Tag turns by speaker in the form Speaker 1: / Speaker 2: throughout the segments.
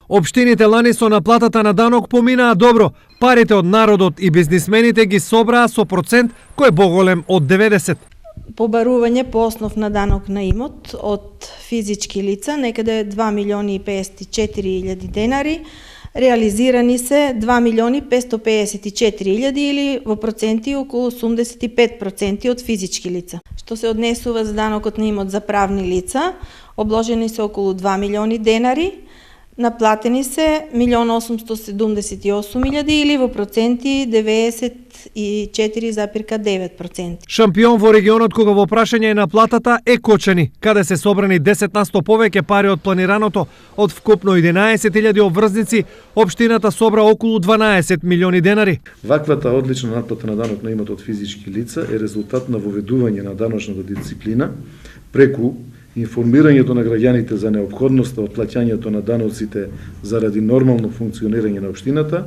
Speaker 1: Општините лани со наплатата на данок поминаа добро. Парите од народот и бизнисмените ги собраа со процент кој е поголем од 90.
Speaker 2: Побарување по основ на данок на имот од физички лица, некаде 2.054.000 денари, реализирани се 2.554.000 или во проценти околу 85% од физички лица. Што се однесува за данокот на имот за правни лица, обложени се околу 2 милиони денари, наплатени се 1.878.000 или во проценти 94,9%.
Speaker 1: Шампион во регионот кога во прашање е наплатата е Кочани, каде се собрани 10% повеќе пари од планираното. Од вкупно 11.000 обврзници, општината собра околу 12 милиони денари.
Speaker 3: Ваквата одлична наплата на данок на имот од физички лица е резултат на воведување на даночната дисциплина преку информирањето на граѓаните за неопходноста од плаќањето на даноците заради нормално функционирање на општината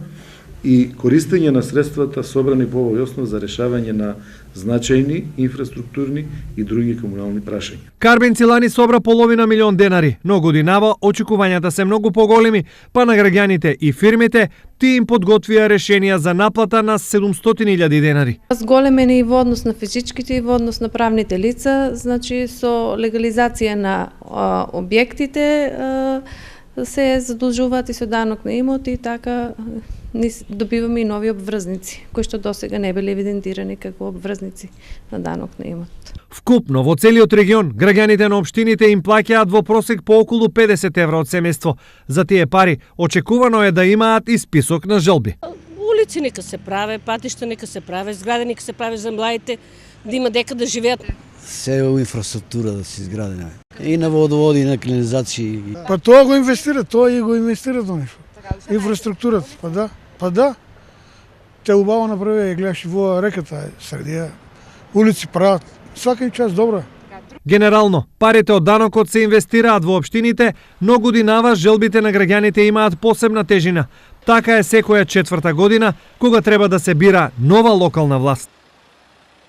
Speaker 3: и користење на средствата собрани по овој основ за решавање на значајни инфраструктурни и други комунални прашања.
Speaker 1: Карбин Цилани собра половина милион денари, но годинава очекувањата се многу поголеми, па на граѓаните и фирмите тие им подготвија решенија за наплата на 700.000 денари.
Speaker 4: Зголемен е и во однос на физичките и во однос на правните лица, значи со легализација на објектите се задолжуваат и со данок на имот и така добиваме и нови обврзници, кои што досега не биле евидентирани како обврзници на данок на имот.
Speaker 1: Вкупно во целиот регион, граѓаните на општините им плаќаат во просек по околу 50 евра од семејство. За тие пари очекувано е да имаат и список на желби.
Speaker 5: Улици нека се праве, патишта нека се праве, згради нека се праве за младите, да има дека да живеат.
Speaker 6: Се инфраструктура да се изгради. И на водоводи, и на канализации.
Speaker 7: Па тоа го инвестират, тоа нешто. Инфраструктурата, па да. Те убаво направи, гледаш во реката, средија, улици прават, свака час добра.
Speaker 1: Генерално, парите од данокот се инвестираат во општините, но годинава желбите на граѓаните имаат посебна тежина. Така е секоја четврта година, кога треба да се бира нова локална власт.